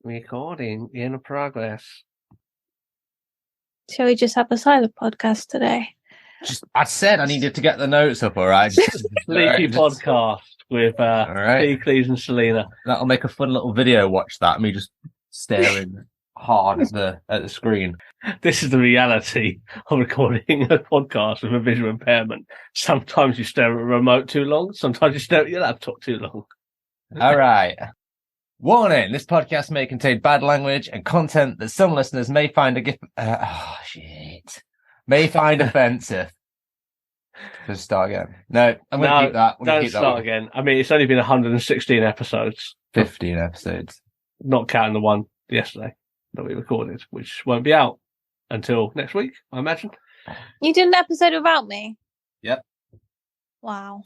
Recording in progress. Shall we just have a silent podcast today? I said I needed to get the notes up, all right? Sleepy podcast with right. Cleves and Selena. That'll make a fun little video. Watch that. Me just staring hard at the screen. This is the reality of recording a podcast with a visual impairment. Sometimes you stare at a remote too long. Sometimes you stare at your laptop too long. All right. Warning, this podcast may contain bad language and content that some listeners may find may find offensive. Just start again. No, I'm going to keep that. Don't start again. I mean, it's only been 116 episodes. 15 episodes. Not counting the one yesterday that we recorded, which won't be out until next week, I imagine. You did an episode without me? Yep. Wow.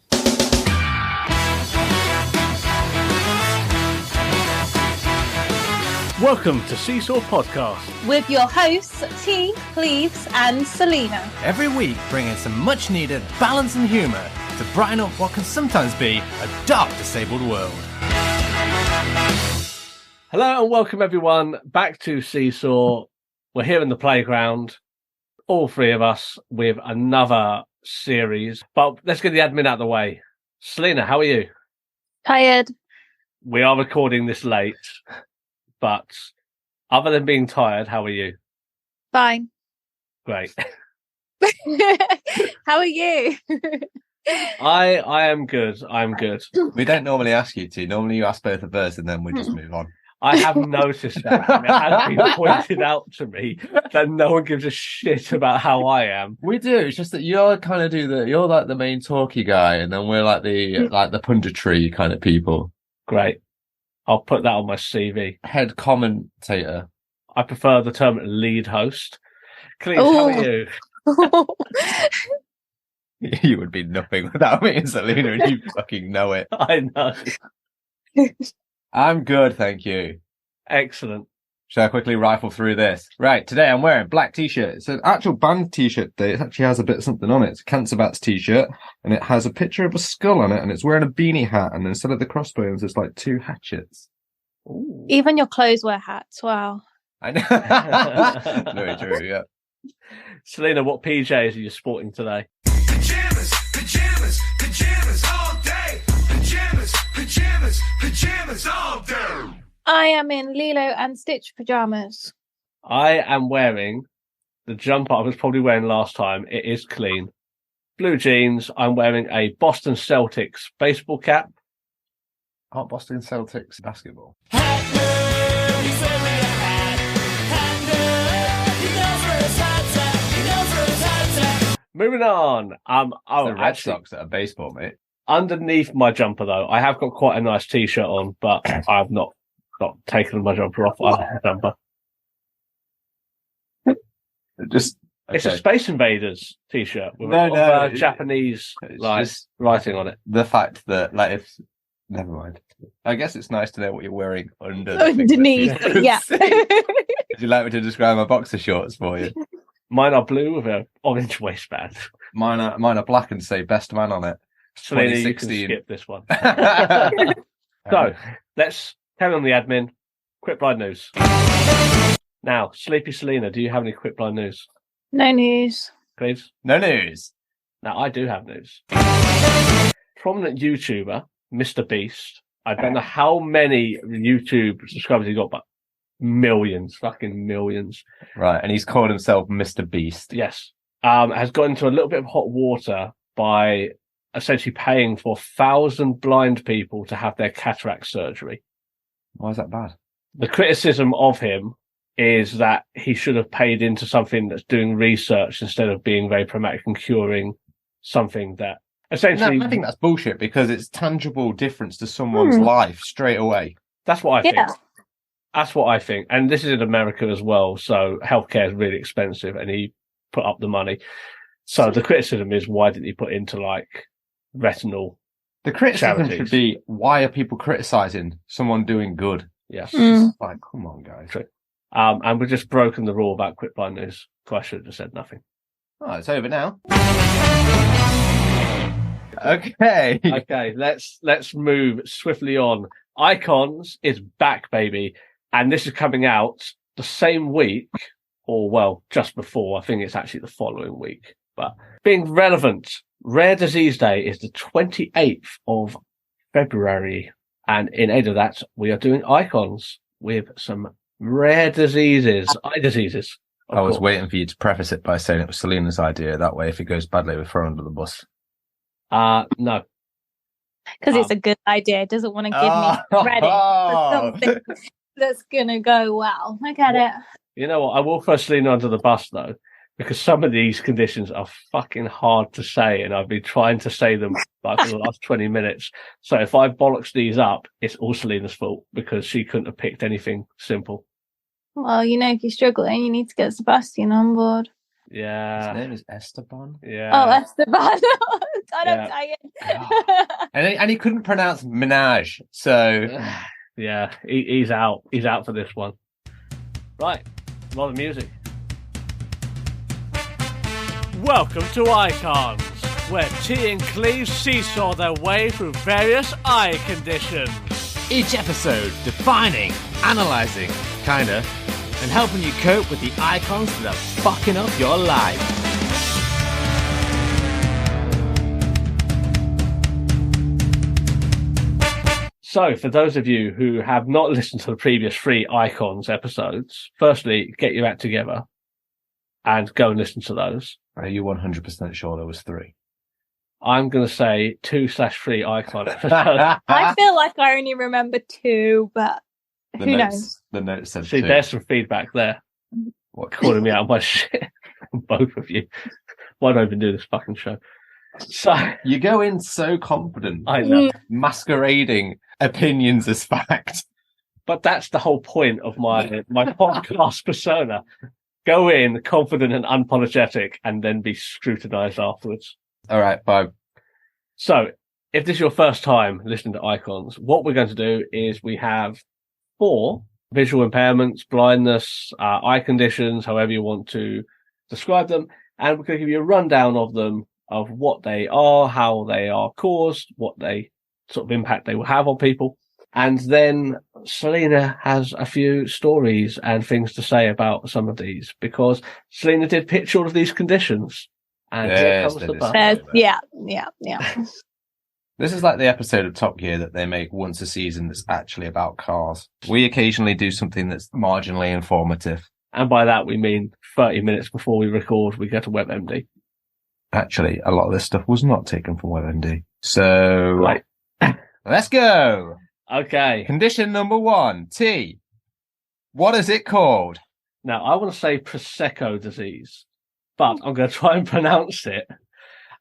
Welcome to Seesaw Podcast. With your hosts, T, Cleves and Selena. Every week, bringing some much-needed balance and humour to brighten up what can sometimes be a dark, disabled world. Hello and welcome everyone back to Seesaw. We're here in the playground, all three of us, with another series. But let's get the admin out of the way. Selena, how are you? Tired. We are recording this late. But other than being tired, how are you? Fine. Great. How are you? I am good. I'm good. We don't normally ask you to. Normally you ask both of us and then we just move on. I have noticed that. And it has been pointed out to me that no one gives a shit about how I am. We do. It's just that you're like the main talky guy, and then we're like the punditry kind of people. Great. I'll put that on my CV. Head commentator. I prefer the term lead host. Cleves, how are you? You would be nothing without me, Selena, and you fucking know it. I know. I'm good, thank you. Excellent. Shall I quickly rifle through this? Right, today I'm wearing black t-shirt. It's an actual band t-shirt day. It actually has a bit of something on it. It's a Cancer Bats t-shirt, and it has a picture of a skull on it, and it's wearing a beanie hat, and instead of the crossbones, it's like two hatchets. Ooh. Even your clothes wear hats. Wow. I know. Very true, yeah. Selena, what PJs are you sporting today? Pajamas, pajamas, pajamas all day. Pajamas, pajamas, pajamas all day. I am in Lilo and Stitch pajamas. I am wearing the jumper I was probably wearing last time. It is clean. Blue jeans. I'm wearing a Boston Celtics baseball cap. Aren't Boston Celtics basketball? Moving on. The Red Sox that are baseball, mate. Underneath my jumper, though, I have got quite a nice t-shirt on, but I've not taken my jumper off. I have a jumper. It's a Space Invaders t-shirt with Japanese writing on it. The fact that, never mind. I guess it's nice to know what you're wearing Underneath, yeah. Would you like me to describe my boxer shorts for you? Mine are blue with an orange waistband. Mine are black and say "Best Man" on it. Selena, you can skip this one. So let's carry on the admin. Quick blind news. Now, Sleepy Selena, do you have any quick blind news? No news. Cleves? No news. Now, I do have news. Prominent YouTuber, Mr. Beast. I don't know how many YouTube subscribers he got, but millions, fucking millions. Right, and he's called himself Mr. Beast. Yes. Has got into a little bit of hot water by essentially paying for 1,000 blind people to have their cataract surgery. Why is that bad? The criticism of him is that he should have paid into something that's doing research instead of being very pragmatic and curing something that essentially... No, I think that's bullshit because it's tangible difference to someone's life straight away. That's what I think. That's what I think. And this is in America as well, so healthcare is really expensive and he put up the money. So the criticism is, why didn't he put into retinal The criticism charities? Should be, why are people criticising someone doing good? Yes. Like, come on, guys. True. And we've just broken the rule about quick blind news, so I should have just said nothing. Oh, it's over now. Okay. Okay, let's move swiftly on. Icons is back, baby. And this is coming out the same week, or well, just before. I think it's actually the following week. But being relevant, Rare Disease Day is the 28th of February. And in aid of that, we are doing icons with some rare diseases, eye diseases. I was waiting for you to preface it by saying it was Selena's idea. That way, if it goes badly, we're thrown under the bus. No. Because it's a good idea. It doesn't want to give me credit for something that's going to go well. I get it. You know what? I will throw Selena under the bus, though, because some of these conditions are fucking hard to say, and I've been trying to say them like for the last 20 minutes. So if I bollocks these up, it's all Selena's fault, because she couldn't have picked anything simple. Well, if you're struggling, you need to get Sebastian on board. Yeah. His name is Esteban. Yeah. Oh, Esteban. God, I'm tired. And he couldn't pronounce menage, so... Yeah, he's out. He's out for this one. Right, roll the music. Welcome to Icons, where T and Cleve seesaw their way through various eye conditions. Each episode defining, analysing, kinda, and helping you cope with the icons that are fucking up your life. So, for those of you who have not listened to the previous 3 Icons episodes, firstly, get your act together and go and listen to those. Are you 100% sure there was 3? I'm going to say 2/3 Icon episodes. I feel like I only remember 2, but who knows? The notes said See, 2. there's some feedback there. What? Calling me out of my shit. Both of you. Why don't I even do this fucking show? So You go in so confident, I know. masquerading opinions as fact. But that's the whole point of my podcast persona. Go in confident and unapologetic and then be scrutinized afterwards. All right, fine. So if this is your first time listening to Icons, what we're going to do is we have 4 visual impairments, blindness, eye conditions, however you want to describe them. And we're going to give you a rundown of them, of what they are, how they are caused, what they sort of impact they will have on people. And then Selena has a few stories and things to say about some of these, because Selena did pitch all of these conditions. And here Yes, comes they the did. bus. Yeah. This is like the episode of Top Gear that they make once a season that's actually about cars. We occasionally do something that's marginally informative. And by that, we mean 30 minutes before we record, we go to WebMD. Actually, a lot of this stuff was not taken from WebMD. So, Right. Let's go. Okay. Condition number 1, T. What is it called? Now, I want to say Prosecco disease, but I'm going to try and pronounce it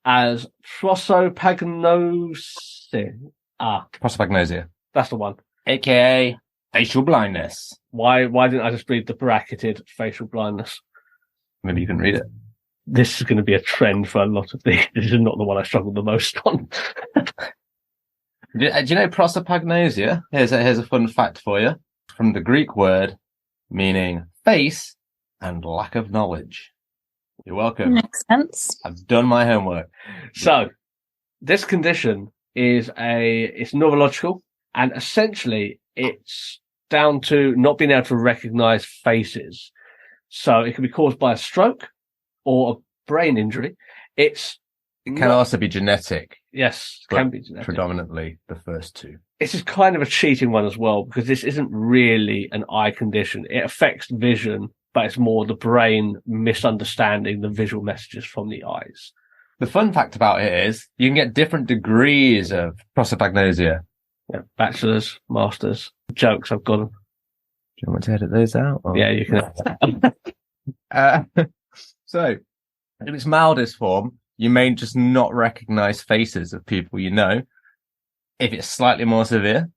as prosopagnosia. Prosopagnosia, That's the one. aka facial blindness. Why didn't I just read the bracketed facial blindness? Maybe you can read it. This is going to be a trend for a lot of these. This is not the one I struggled the most on. Do you know prosopagnosia? Here's a fun fact for you. From the Greek word meaning face and lack of knowledge. You're welcome. Makes sense. I've done my homework. So, this condition is it's neurological, and essentially it's down to not being able to recognize faces. So it can be caused by a stroke or a brain injury. It can also be genetic. Yes, but can be genetic. Predominantly the first 2. This is kind of a cheating one as well, because this isn't really an eye condition. It affects vision, but it's more the brain misunderstanding the visual messages from the eyes. The fun fact about it is you can get different degrees of prosopagnosia. Yeah, bachelor's, master's. Jokes, I've got them. Do you want to edit those out? Or? Yeah, you can. So, in its mildest form, you may just not recognize faces of people you know. If it's slightly more severe,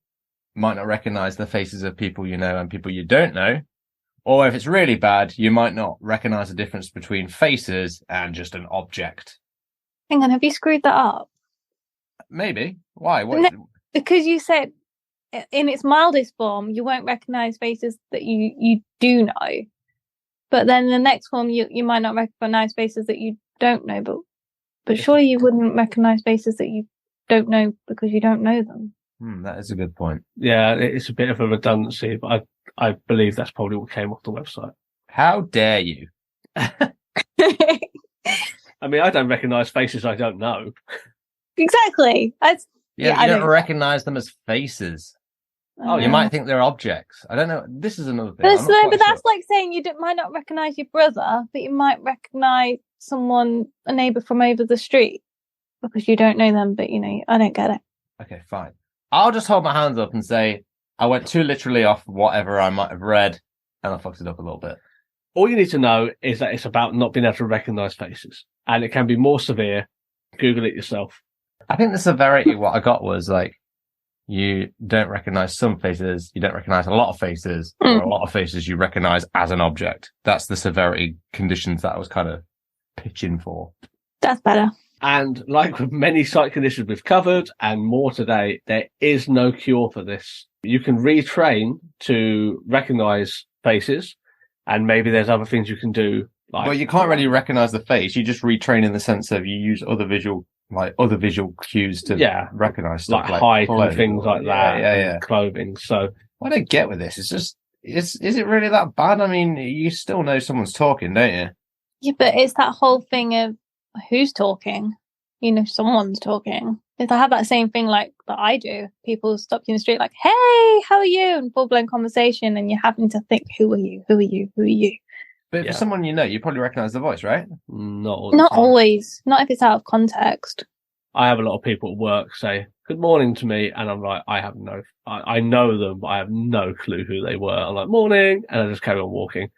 you might not recognize the faces of people you know and people you don't know. Or if it's really bad, you might not recognize the difference between faces and just an object. Hang on, have you screwed that up? Maybe. Why? What? No. Because you said in its mildest form, you won't recognise faces that you do know. But then the next form, you might not recognise faces that you don't know. But surely you wouldn't recognise faces that you don't know because you don't know them. That is a good point. Yeah, it's a bit of a redundancy, but I believe that's probably what came off the website. How dare you? I mean, I don't recognise faces I don't know. Exactly. You I don't know. recognize them as faces. Oh, You yeah. might think they're objects. I don't know. This is another thing. But, I'm not quite that's sure. like saying you might not recognise your brother, but you might recognise a neighbour from over the street because you don't know them. But I don't get it. Okay, fine. I'll just hold my hands up and say I went too literally off whatever I might have read, and I fucked it up a little bit. All you need to know is that it's about not being able to recognise faces, and it can be more severe. Google it yourself. I think the severity, what I got was like, you don't recognize some faces, you don't recognize a lot of faces, or a lot of faces you recognize as an object. That's the severity conditions that I was kind of pitching for. That's better. And like with many sight conditions we've covered, and more today, there is no cure for this. You can retrain to recognise faces, and maybe there's other things you can do. Well, you can't really recognize the face. You just retrain in the sense of you use other visual cues to recognize stuff like height and clothing. things like that. Yeah. And clothing. So What I get with this is just, is it really that bad? I mean, you still know someone's talking, don't you? Yeah, but it's that whole thing of who's talking. Someone's talking. If I have that same thing like that I do, people stop you in the street like, "Hey, how are you?" and full-blown conversation, and you're having to think, "Who are you? Who are you? Who are you?" But for someone you probably recognize the voice, right? Not always. Not if it's out of context. I have a lot of people at work say good morning to me, and I'm like, I know them, but I have no clue who they were. I'm like, morning, and I just carry on walking,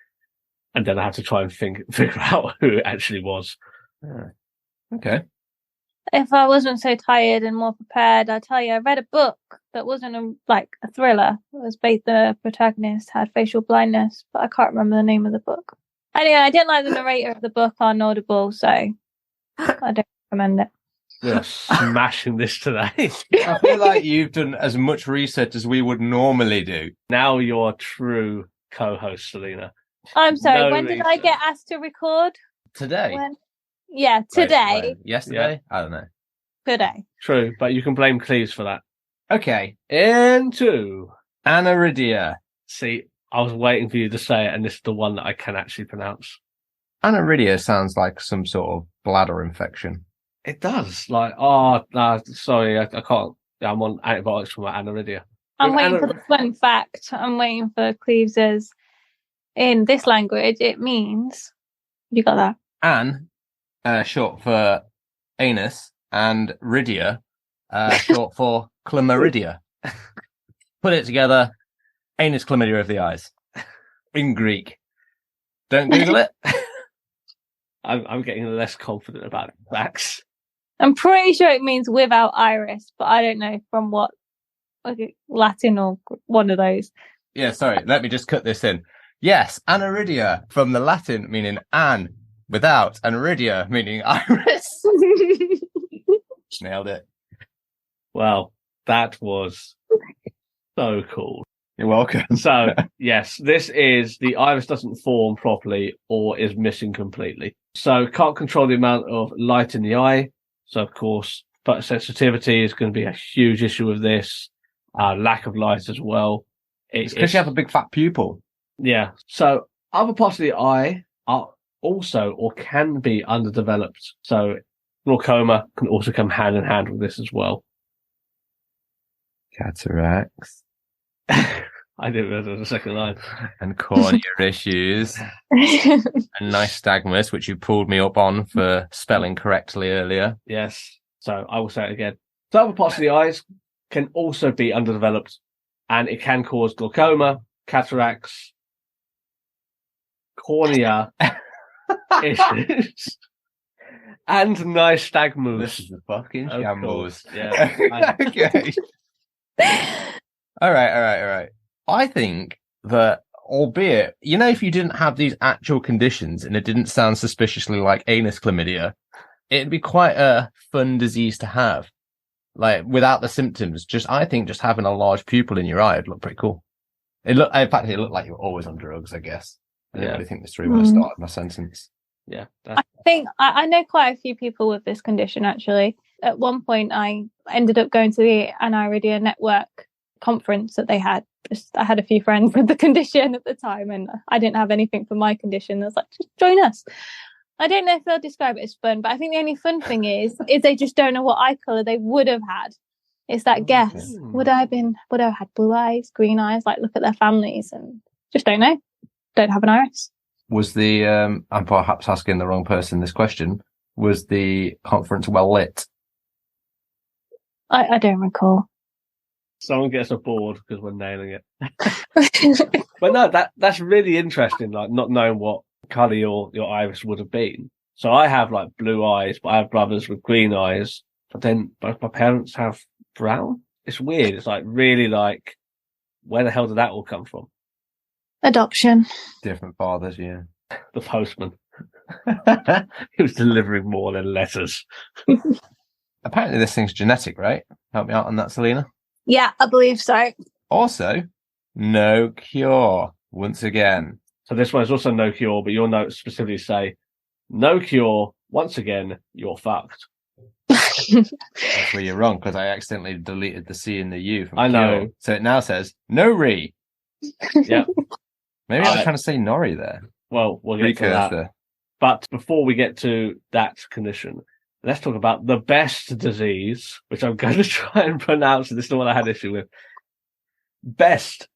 and then I have to try and figure out who it actually was. Okay. If I wasn't so tired and more prepared, I'd tell you I read a book that wasn't a thriller. It was based the protagonist had facial blindness, but I can't remember the name of the book. Anyway, I didn't like the narrator of the book on Audible, so I don't recommend it. We're smashing this today. I feel like you've done as much research as we would normally do. Now you're a true co-host, Selena. I'm sorry, No when did I get asked to record? Today? When? Yeah, today. When? Yesterday? I don't know. Today. True, but you can blame Cleves for that. Okay. Into Clamaridia. See, I was waiting for you to say it, and this is the one that I can actually pronounce. Clamaridia sounds like some sort of bladder infection. It does. Like, oh, no, sorry, I can't. I'm on antibiotics for my aniridia. I'm waiting for the fun fact. I'm waiting for Cleves's. In this language, it means. You got that? An, short for anus, and ridia, short for clamaridia. Put it together, anus chlamydia of the eyes. In Greek. Don't Google it. I'm getting less confident about it. Facts. I'm pretty sure it means without iris, but I don't know from what, Latin or one of those. Yeah, sorry, let me just cut this in. Yes, aniridia, from the Latin meaning an, without, and iridia meaning iris. Nailed it. Well, that was so cool. You're welcome. So, yes, this is the iris doesn't form properly or is missing completely. So, can't control the amount of light in the eye. So, of course, photosensitivity is going to be a huge issue with this. Lack of light as well. It's because you have a big fat pupil. Yeah. So, other parts of the eye are also or can be underdeveloped. So, glaucoma can also come hand in hand with this as well. Cataracts. I didn't realize the second line. And cornea issues. And nystagmus, which you pulled me up on for spelling correctly earlier. Yes. So I will say it again. So other parts of the eyes can also be underdeveloped, and it can cause glaucoma, cataracts, cornea issues, and nystagmus. This is the fucking Of shambles. course, yeah. Okay. All right. I think that, albeit, if you didn't have these actual conditions and it didn't sound suspiciously like anus chlamydia, it'd be quite a fun disease to have. Like, without the symptoms, I think just having a large pupil in your eye would look pretty cool. In fact, it looked like you were always on drugs, I guess. I didn't really think this through when I started my sentence. Yeah. I think I know quite a few people with this condition, actually. At one point, I ended up going to the Aniridia network conference that they had. I had a few friends with the condition at the time, and I didn't have anything for my condition. I was like, just join us. I don't know if they'll describe it as fun, but I think the only fun thing is they just don't know what eye colour they would have had. It's that guess. Would I have had blue eyes, green eyes? Like, look at their families, and just don't know. Don't have an iris. Was the, I'm perhaps asking the wrong person this question, was the conference well lit? I don't recall. Someone gets a board because we're nailing it. But no, that's really interesting, like not knowing what colour your iris would have been. So I have like blue eyes, but I have brothers with green eyes, but then both my parents have brown. It's weird. It's like really like, where the hell did that all come from? Adoption. Different fathers, yeah. The postman. He was delivering more than letters. Apparently this thing's genetic, right? Help me out on that, Selena. Yeah, I believe so. Also, no cure. Once again. So this one is also no cure, but your notes specifically say, no cure, once again, you're fucked. That's where you're wrong, because I accidentally deleted the C and the U from I know. cure. So it now says, no re. Yeah. Maybe I was trying to say nori there. Well, we'll get to that. Precursor. But before we get to that condition, let's talk about the best disease, which I'm going to try and pronounce. This is the one I had issue with. Best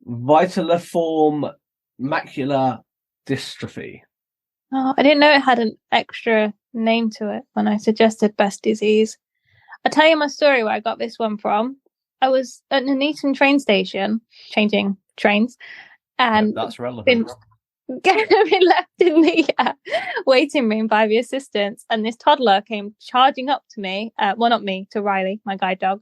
vitelliform macular dystrophy. Oh, I didn't know it had an extra name to it when I suggested best disease. I'll tell you my story where I got this one from. I was at an Nuneaton train station, changing trains, and That's relevant. been left in the waiting room by the assistants, and this toddler came charging up to me, well, not me, to Riley, my guide dog,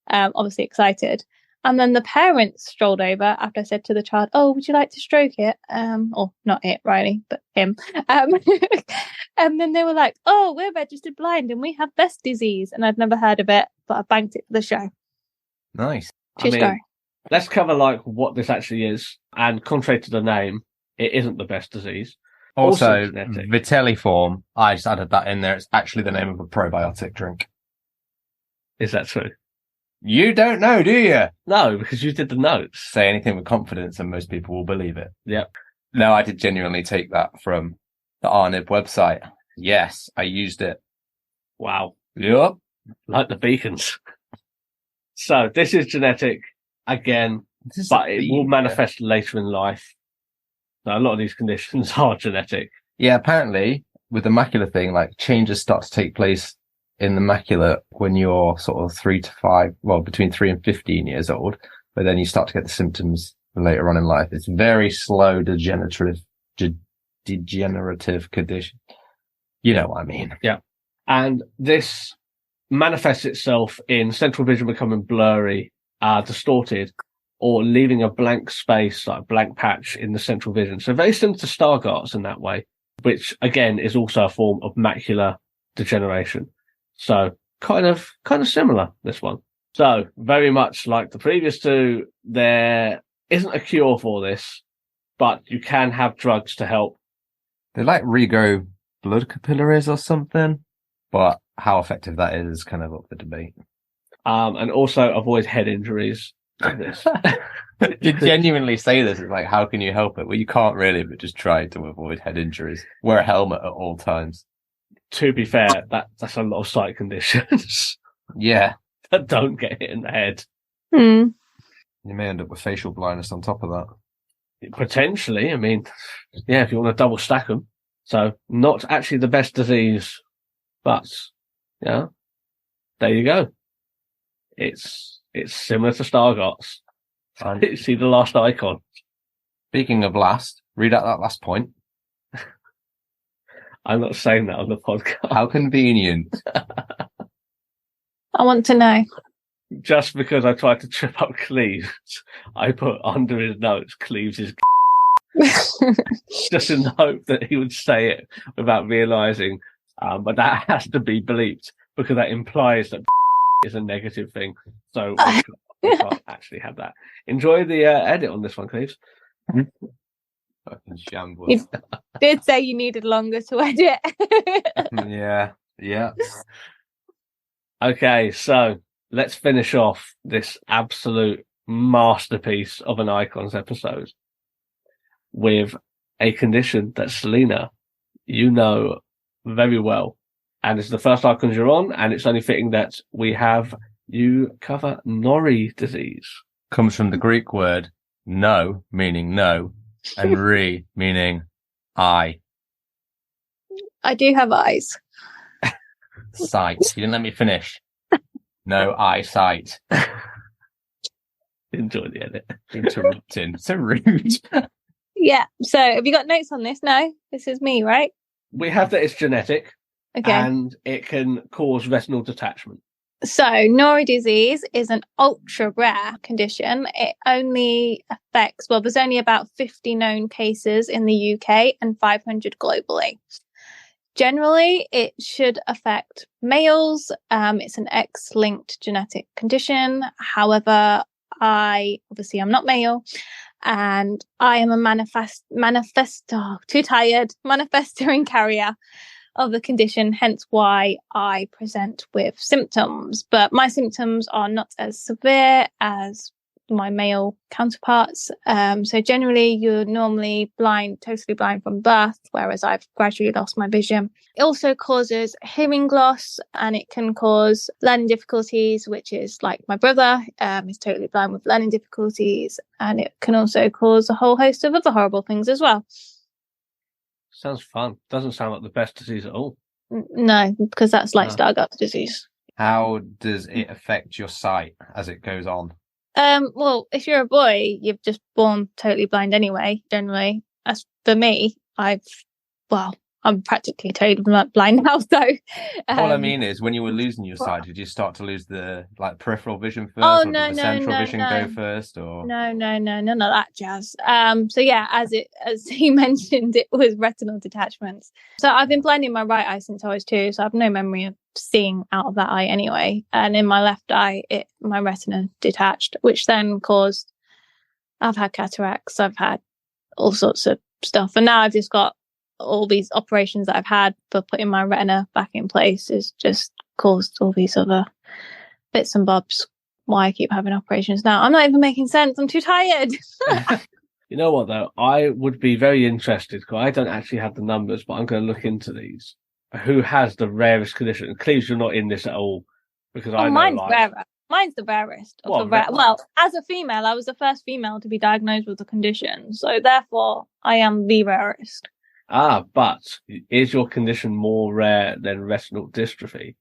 obviously excited. And then the parents strolled over after I said to the child, oh, would you like to stroke it? Or not it, Riley, but him. And then they were like, oh, we're registered blind and we have best disease. And I'd never heard of it, but I banked it for the show. Nice. True story. Let's cover like what this actually is. And contrary to the name, it isn't the best disease. Also genetic. vitelliform, I just added that in there. It's actually the name of a probiotic drink. Is that true? You don't know, do you? No, because you did the notes. Say anything with confidence and most people will believe it. Yep. No, I did genuinely take that from the RNIB website. Yes, I used it. Wow. Yup. Like the beacons. So this is genetic again, but it will manifest later in life. Now, a lot of these conditions are genetic. Yeah, apparently with the macular thing, like changes start to take place in the macula when you're sort of between 3 and 15 years old, but then you start to get the symptoms later on in life. It's very slow degenerative condition. You know what I mean? Yeah. And this manifests itself in central vision becoming blurry, distorted, or leaving a blank space, like a blank patch in the central vision. So very similar to Stargardt's in that way, which again is also a form of macular degeneration. So kind of similar, this one. So very much like the previous two, there isn't a cure for this, but you can have drugs to help. They like regrow blood capillaries or something, but how effective that is kind of up for debate. And also avoid head injuries. This. You genuinely say this, it's like, how can you help it? Well, you can't really, but just try to avoid head injuries. Wear a helmet at all times. To be fair, that's a lot of sight conditions Yeah. that don't get hit in the head. Hmm. You may end up with facial blindness on top of that. Potentially, I mean, yeah, if you want to double stack them. So not actually the best disease, but yeah, there you go. It's similar to Stargardt's. See the last icon. Speaking of last, read out that last point. I'm not saying that on the podcast. How convenient. I want to know. Just because I tried to trip up Cleves, I put under his notes, Cleves is just in the hope that he would say it without realising. But that has to be bleeped because that implies that is a negative thing. So we can't actually have that. Enjoy the edit on this one, Cleves. Fucking shambles. You did say you needed longer to edit. Yeah. Okay, so let's finish off this absolute masterpiece of an Icons episode with a condition that Selena, you know very well. And it's the first Icons you're on, and it's only fitting that we have you cover Nori disease. Comes from the Greek word no, meaning no, and re, meaning eye. I do have eyes. Sight. You didn't let me finish. No eyesight. Enjoy the edit. Interrupting. So rude. Yeah. So have you got notes on this? No, this is me, right? We have that it's genetic, Okay. and it can cause retinal detachment. So Nori disease is an ultra rare condition. It only affects, well, there's only about 50 known cases in the UK and 500 globally. Generally, it should affect males. It's an X-linked genetic condition. However, I'm not male, and I am a manifesting carrier of the condition, hence why I present with symptoms. But my symptoms are not as severe as my male counterparts. So generally, you're normally totally blind from birth, whereas I've gradually lost my vision. It also causes hearing loss, and it can cause learning difficulties, which is like my brother is totally blind with learning difficulties, and it can also cause a whole host of other horrible things as well. Sounds fun. Doesn't sound like the best disease at all. No, because that's like Stargardt disease. How does it affect your sight as it goes on? Well, if you're a boy, you're just born totally blind anyway, generally. As for me, I'm practically totally blind now, so... All I mean is, when you were losing your sight, did you start to lose the peripheral vision first? Oh, or no, did the central vision go first? Or No, none of that jazz. So yeah, as he mentioned, it was retinal detachments. So I've been blind in my right eye since I was 2, so I have no memory of seeing out of that eye anyway. And in my left eye, my retina detached, which then caused... I've had cataracts, I've had all sorts of stuff, and now I've just got all these operations that I've had for putting my retina back in place has just caused all these other bits and bobs why I keep having operations now. I'm not even making sense. I'm too tired. You know what, though? I would be very interested, because I don't actually have the numbers, but I'm going to look into these. Who has the rarest condition? And please, you're not in this at all, because I know mine's rarer. Mine's the rarest. Well, as a female, I was the first female to be diagnosed with the condition. So therefore, I am the rarest. But is your condition more rare than retinal dystrophy?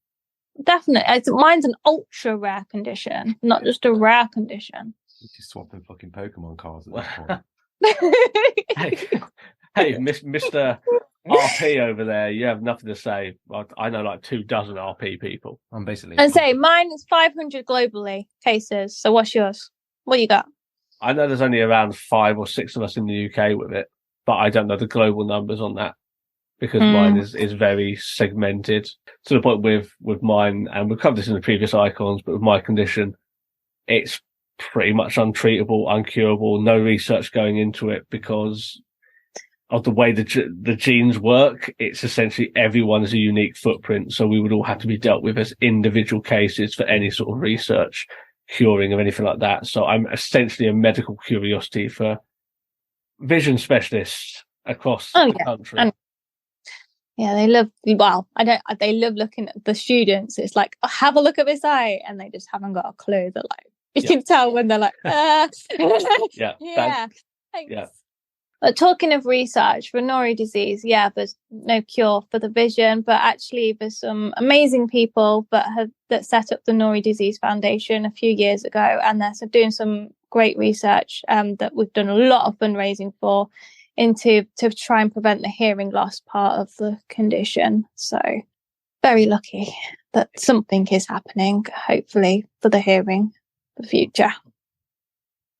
Definitely. Mine's an ultra rare condition, not just a rare condition. you're just swapping fucking Pokemon cards at this point. Hey, Mr. RP over there, you have nothing to say. I know like 24 RP people. I'm basically... And say, mine is 500 globally cases. So what's yours? What you got? I know there's only around 5 or 6 of us in the UK with it, but I don't know the global numbers on that, because mine is very segmented to the point with mine, and we've covered this in the previous icons, but with my condition, it's pretty much untreatable, uncurable, no research going into it because of the way the genes work. It's essentially everyone is a unique footprint, so we would all have to be dealt with as individual cases for any sort of research, curing, or anything like that. So I'm essentially a medical curiosity for vision specialists across the country. Yeah, they love looking at the students. It's like, oh, have a look at this eye, and they just haven't got a clue. They're like, you can tell when they're like, yeah. Thanks. But talking of research for Nori disease, there's no cure for the vision, but actually there's some amazing people that set up the Nori Disease Foundation a few years ago, and they're doing some great research that we've done a lot of fundraising for to try and prevent the hearing loss part of the condition. So very lucky that something is happening, hopefully, for the hearing for the future.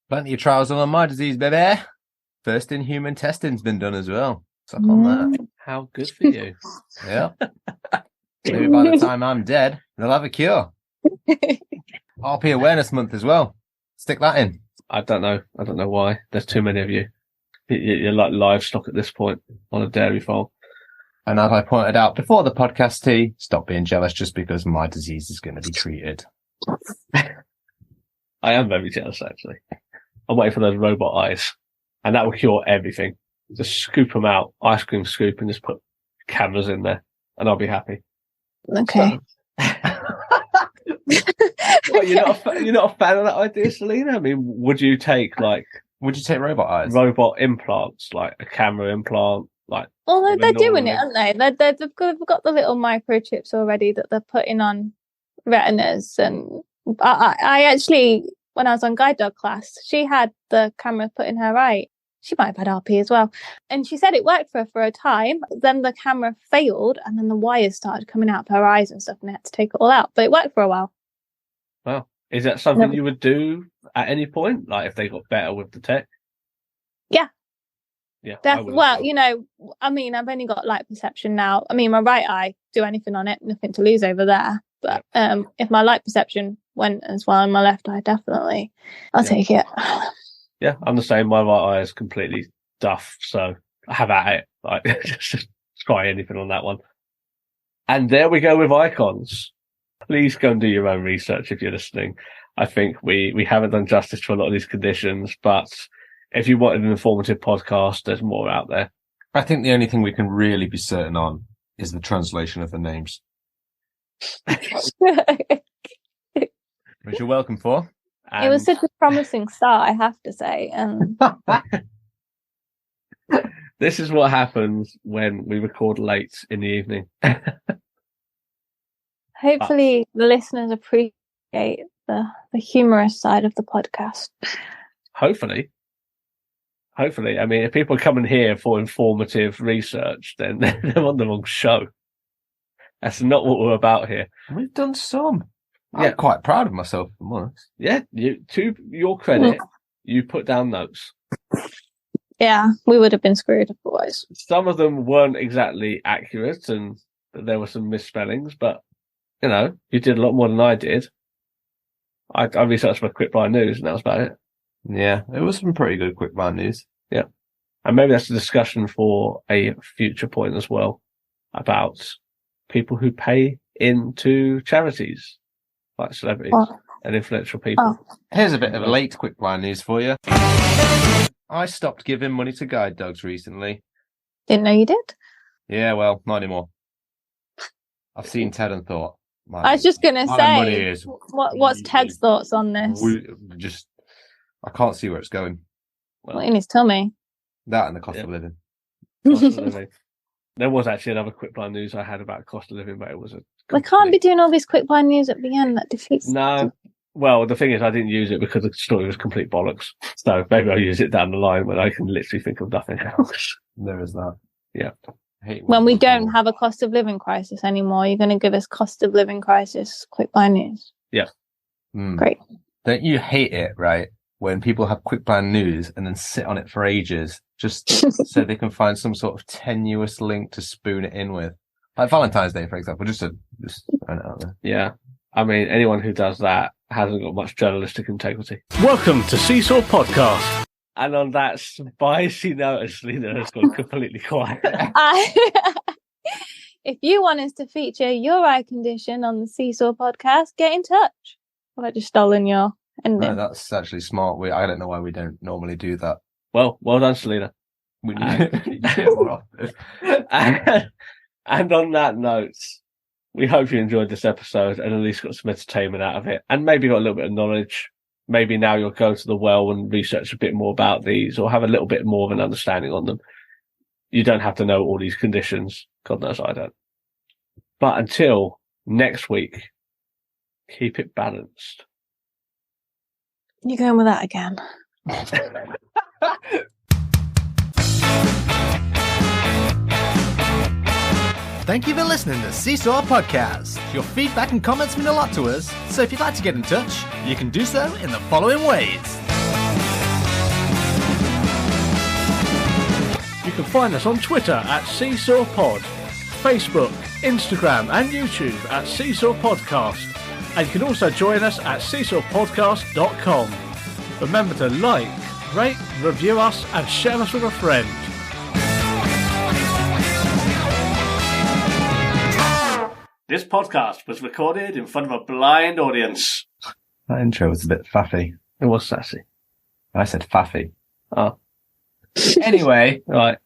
Plenty of trials on my disease, baby. First in human testing's been done as well. Suck on that. How good for you. Yeah. Maybe by the time I'm dead, they'll have a cure. RP Awareness Month as well. Stick that in. I don't know why. There's too many of you. You're like livestock at this point on a dairy farm. And as I pointed out before the podcast, T, stop being jealous just because my disease is going to be treated. I am very jealous, actually. I'm waiting for those robot eyes. And that will cure everything. Just scoop them out, ice cream scoop, and just put cameras in there, and I'll be happy. Okay. What, you're not a fan of that idea, Selena? I mean, would you take robot eyes? Robot implants, like a camera implant, like? Although they're doing it, aren't they? They've got the little microchips already that they're putting on retinas. And I actually, when I was on guide dog class, she had the camera put in her eye. She might have had RP as well. And she said it worked for her for a time. Then the camera failed, and then the wires started coming out of her eyes and stuff, and they had to take it all out. But it worked for a while. Wow. Is that something you would do at any point? Like if they got better with the tech? Yeah. Yeah. Well, you know, I mean, I've only got light perception now. I mean, my right eye, do anything on it, nothing to lose over there. But if my light perception went as well in my left eye, definitely, I'll take it. Yeah, I'm the same. My right eye is completely duff, so I have at it. Like, just try anything on that one. And there we go with icons. Please go and do your own research if you're listening. I think we haven't done justice to a lot of these conditions, but if you wanted an informative podcast, there's more out there. I think the only thing we can really be certain on is the translation of the names. Which you're welcome for. It was such a promising start, I have to say. This is what happens when we record late in the evening. Hopefully the listeners appreciate the humorous side of the podcast. Hopefully. I mean, if people are coming here for informative research, then they're on the wrong show. That's not what we're about here. We've done some. I'm quite proud of myself, if I'm honest. Yeah, to your credit, you put down notes. Yeah, we would have been screwed otherwise. Some of them weren't exactly accurate, and there were some misspellings, but, you know, you did a lot more than I did. I researched my quick-blind news, and that was about it. Yeah, it was some pretty good quick-blind news. Yeah. And maybe that's a discussion for a future point as well, about people who pay into charities. Like celebrities and influential people. Here's a bit of late quick blind news for you. I stopped giving money to guide dogs recently. Didn't know you did? Yeah, well, not anymore. I've seen Ted and thought. I was just going to say, what's Ted's thoughts on this? I can't see where it's going. Well, in his tummy. That and the cost of living. Cost of living. There was actually another quick blind news I had about cost of living, but it was we can't be doing all this quick blind news at the end. That defeats. No. Well, the thing is, I didn't use it because the story was complete bollocks. So maybe I'll use it down the line when I can literally think of nothing else. There is that. Yeah. When we don't have a cost of living crisis anymore, you're going to give us cost of living crisis quick blind news. Yeah. Great. Don't you hate it, right? When people have quick blind news and then sit on it for ages just so they can find some sort of tenuous link to spoon it in with. Like Valentine's Day, for example, just throwing it out there. Yeah. I mean, anyone who does that hasn't got much journalistic integrity. Welcome to Seesaw Podcast. And on that spicy note, Selena has gone completely quiet. If you want us to feature your eye condition on the Seesaw Podcast, get in touch. I've just stolen your ending. No, that's actually smart. I don't know why we don't normally do that. Well done, Selena. We need to get more often. And on that note, we hope you enjoyed this episode and at least got some entertainment out of it and maybe got a little bit of knowledge. Maybe now you'll go to the well and research a bit more about these or have a little bit more of an understanding on them. You don't have to know all these conditions. God knows I don't. But until next week, keep it balanced. You're going with that again. Thank you for listening to Seesaw Podcast. Your feedback and comments mean a lot to us, so if you'd like to get in touch, you can do so in the following ways. You can find us on Twitter at Seesaw Pod, Facebook, Instagram and YouTube at Seesaw Podcast. And you can also join us at seesawpodcast.com. Remember to like, rate, review us and share us with a friend. This podcast was recorded in front of a blind audience. That intro was a bit faffy. It was sassy. I said faffy. Oh, Anyway, right.